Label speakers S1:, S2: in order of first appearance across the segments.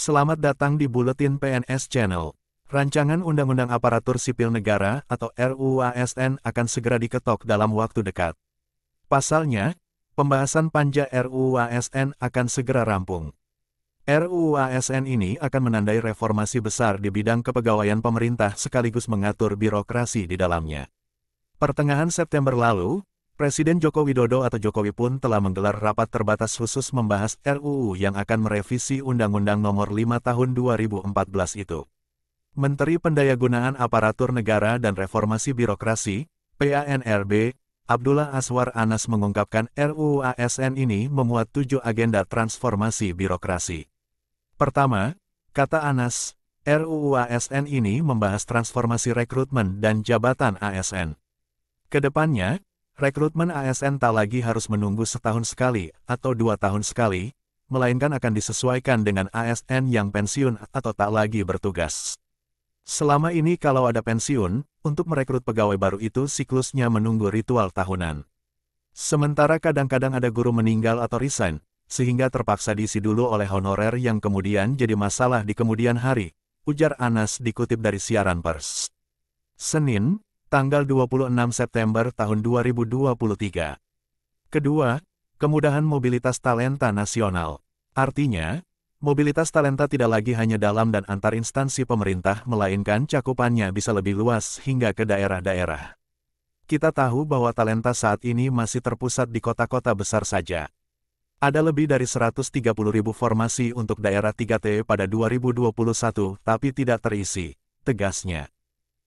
S1: Selamat datang di Buletin PNS Channel. Rancangan Undang-Undang Aparatur Sipil Negara atau RUU ASN akan segera diketok dalam waktu dekat. Pasalnya, pembahasan panja RUU ASN akan segera rampung. RUU ASN ini akan menandai reformasi besar di bidang kepegawaian pemerintah sekaligus mengatur birokrasi di dalamnya. Pertengahan September lalu, Presiden Joko Widodo atau Jokowi pun telah menggelar rapat terbatas khusus membahas RUU yang akan merevisi Undang-Undang Nomor 5 Tahun 2014 itu. Menteri Pendayagunaan Aparatur Negara dan Reformasi Birokrasi, PANRB, Abdullah Azwar Anas mengungkapkan RUU ASN ini memuat 7 agenda transformasi birokrasi. Pertama, kata Anas, RUU ASN ini membahas transformasi rekrutmen dan jabatan ASN. Kedepannya, rekrutmen ASN tak lagi harus menunggu setahun sekali atau 2 tahun sekali, melainkan akan disesuaikan dengan ASN yang pensiun atau tak lagi bertugas. Selama ini kalau ada pensiun, untuk merekrut pegawai baru itu siklusnya menunggu ritual tahunan. Sementara kadang-kadang ada guru meninggal atau resign, sehingga terpaksa diisi dulu oleh honorer yang kemudian jadi masalah di kemudian hari, ujar Anas dikutip dari siaran pers. Senin, tanggal 26 September tahun 2023. Kedua, kemudahan mobilitas talenta nasional. Artinya, mobilitas talenta tidak lagi hanya dalam dan antar instansi pemerintah, melainkan cakupannya bisa lebih luas hingga ke daerah-daerah. Kita tahu bahwa talenta saat ini masih terpusat di kota-kota besar saja. Ada lebih dari 130.000 formasi untuk daerah 3T pada 2021 tapi tidak terisi, tegasnya.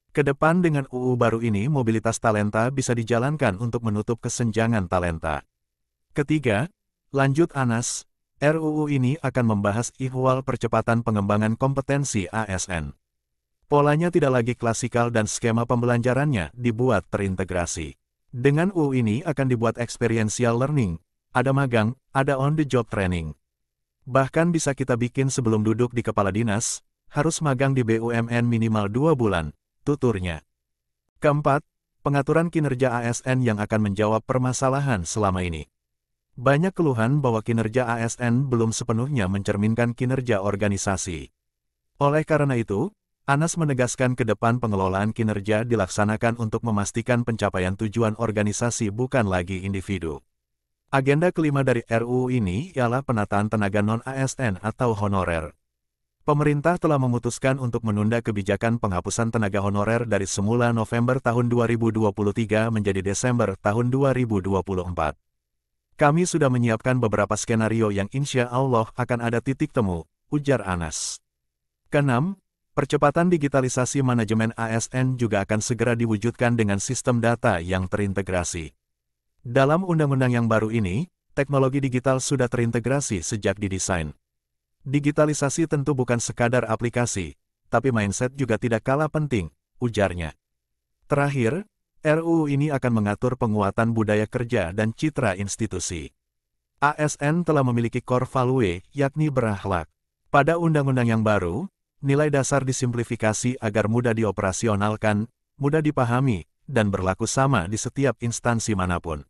S1: Kedepan dengan UU baru ini mobilitas talenta bisa dijalankan untuk menutup kesenjangan talenta. Ketiga, lanjut Anas, RUU ini akan membahas ihwal percepatan pengembangan kompetensi ASN. Polanya tidak lagi klasikal dan skema pembelajarannya dibuat terintegrasi. Dengan UU ini akan dibuat experiential learning, ada magang, ada on-the-job training. Bahkan bisa kita bikin sebelum duduk di kepala dinas, harus magang di BUMN minimal 2 bulan. Tuturnya. Keempat, pengaturan kinerja ASN yang akan menjawab permasalahan selama ini. Banyak keluhan bahwa kinerja ASN belum sepenuhnya mencerminkan kinerja organisasi. Oleh karena itu, Anas menegaskan ke depan pengelolaan kinerja dilaksanakan untuk memastikan pencapaian tujuan organisasi bukan lagi individu. Agenda kelima dari RUU ini ialah penataan tenaga non-ASN atau honorer. Pemerintah telah memutuskan untuk menunda kebijakan penghapusan tenaga honorer dari semula November tahun 2023 menjadi Desember tahun 2024. Kami sudah menyiapkan beberapa skenario yang insya Allah akan ada titik temu, ujar Anas. Keenam, percepatan digitalisasi manajemen ASN juga akan segera diwujudkan dengan sistem data yang terintegrasi. Dalam undang-undang yang baru ini, teknologi digital sudah terintegrasi sejak didesain. Digitalisasi tentu bukan sekadar aplikasi, tapi mindset juga tidak kalah penting, ujarnya. Terakhir, RUU ini akan mengatur penguatan budaya kerja dan citra institusi. ASN telah memiliki core value, yakni berakhlak. Pada undang-undang yang baru, nilai dasar disimplifikasi agar mudah dioperasionalkan, mudah dipahami, dan berlaku sama di setiap instansi manapun.